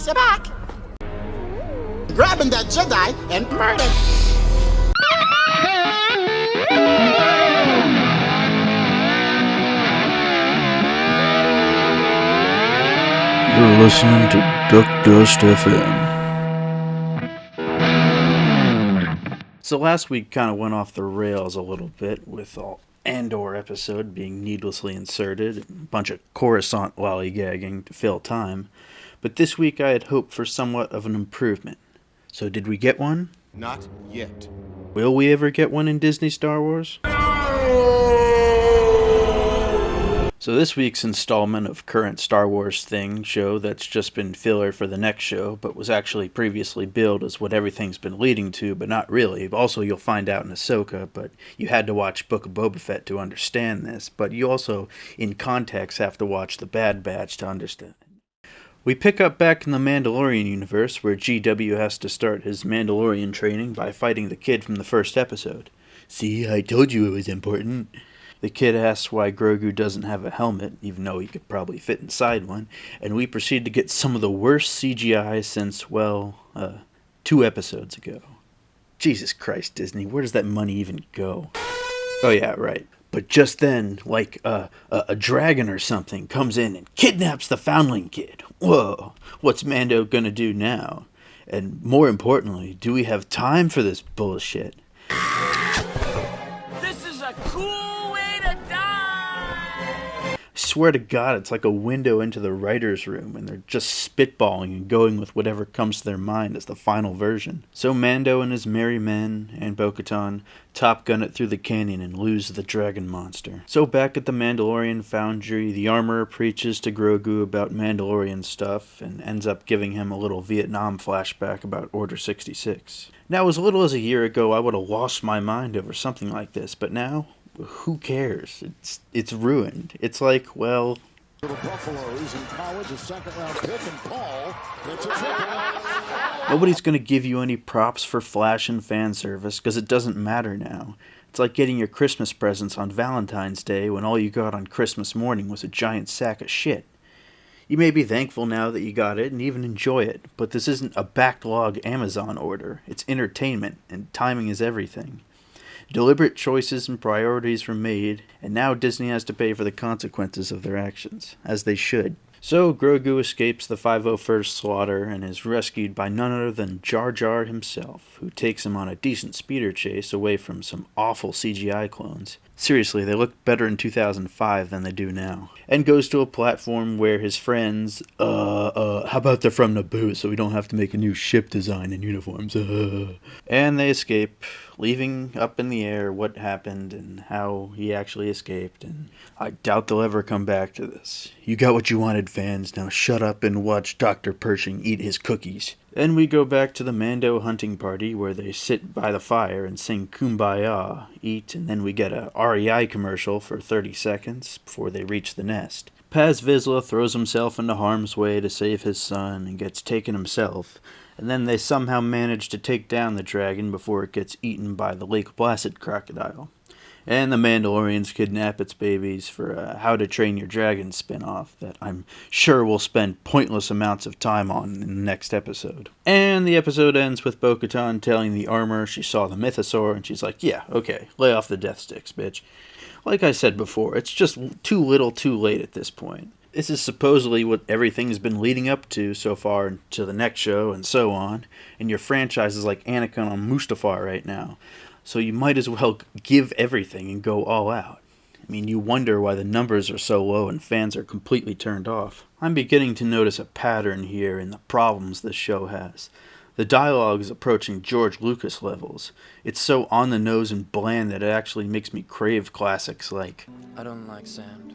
He's back. Grabbing that Jedi and murder. You're listening to Duck Dust FM. So last week kind of went off the rails a little bit with all Andor episode being needlessly inserted, a bunch of Coruscant lollygagging to fill time. But this week I had hoped for somewhat of an improvement. So did we get one? Not yet. Will we ever get one in Disney Star Wars? So this week's installment of current Star Wars thing show that's just been filler for the next show, but was actually previously billed as what everything's been leading to, but not really. Also, you'll find out in Ahsoka, but you had to watch Book of Boba Fett to understand this, but you also, in context, have to watch The Bad Batch to understand. We pick up back in the Mandalorian universe, where GW has to start his Mandalorian training by fighting the kid from the first episode. See, I told you it was important. The kid asks why Grogu doesn't have a helmet, even though he could probably fit inside one, and we proceed to get some of the worst CGI since, 2 episodes ago. Jesus Christ, Disney, where does that money even go? Oh yeah, right. But just then, like, a dragon or something comes in and kidnaps the Foundling kid. Whoa, what's Mando gonna do now? And more importantly, do we have time for this bullshit? This is a cool way to die! I swear to God, it's like a window into the writer's room, and they're just spitballing and going with whatever comes to their mind as the final version. So Mando and his merry men, and Bo-Katan, Top Gun it through the canyon and lose the dragon monster. So back at the Mandalorian foundry, the armorer preaches to Grogu about Mandalorian stuff, and ends up giving him a little Vietnam flashback about Order 66. Now, as little as a year ago, I would have lost my mind over something like this, but now, who cares? It's ruined. It's like, well... Buffaloes in college, a second-round pick, and Paul, it's a triple. Nobody's going to give you any props for flash and fan service, because it doesn't matter now. It's like getting your Christmas presents on Valentine's Day when all you got on Christmas morning was a giant sack of shit. You may be thankful now that you got it and even enjoy it, but this isn't a backlog Amazon order. It's entertainment, and timing is everything. Deliberate choices and priorities were made, and now Disney has to pay for the consequences of their actions, as they should. So Grogu escapes the 501st slaughter and is rescued by none other than Jar Jar himself, who takes him on a decent speeder chase away from some awful CGI clones. Seriously, they looked better in 2005 than they do now. And goes to a platform where his friends, how about they're from Naboo so we don't have to make a new ship design and uniforms, And they escape, leaving up in the air what happened and how he actually escaped, and I doubt they'll ever come back to this. You got what you wanted, fans, now shut up and watch Dr. Pershing eat his cookies. Then we go back to the Mando hunting party where they sit by the fire and sing Kumbaya, eat, and then we get a REI commercial for 30 seconds before they reach the nest. Paz Vizsla throws himself into harm's way to save his son and gets taken himself, and then they somehow manage to take down the dragon before it gets eaten by the Lake Placid crocodile. And the Mandalorians kidnap its babies for a How to Train Your Dragon spinoff that I'm sure we'll spend pointless amounts of time on in the next episode. And the episode ends with Bo-Katan telling the armor she saw the mythosaur, and she's like, yeah, okay, lay off the death sticks, bitch. Like I said before, it's just too little too late at this point. This is supposedly what everything's been leading up to so far to the next show and so on, and your franchise is like Anakin on Mustafar right now. So you might as well give everything and go all out. I mean, you wonder why the numbers are so low and fans are completely turned off. I'm beginning to notice a pattern here in the problems this show has. The dialogue is approaching George Lucas levels. It's so on the nose and bland that it actually makes me crave classics like, I don't like sand.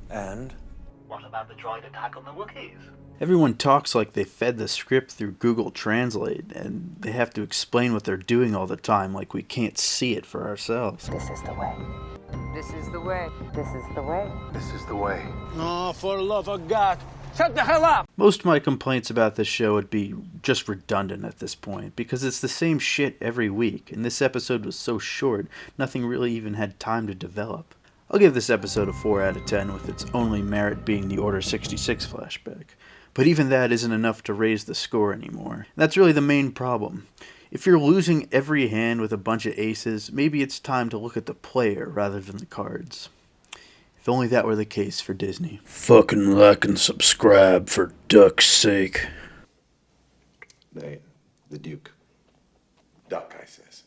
And? What about the droid attack on the Wookiees? Everyone talks like they fed the script through Google Translate, and they have to explain what they're doing all the time like we can't see it for ourselves. This is the way. This is the way. This is the way. This is the way. Oh, for the love of God. Shut the hell up! Most of my complaints about this show would be just redundant at this point, because it's the same shit every week, and this episode was so short, nothing really even had time to develop. I'll give this episode a 4 out of 10, with its only merit being the Order 66 flashback. But even that isn't enough to raise the score anymore. That's really the main problem. If you're losing every hand with a bunch of aces, maybe it's time to look at the player rather than the cards. If only that were the case for Disney. Fucking like and subscribe for duck's sake. The Duke. Duck, I says.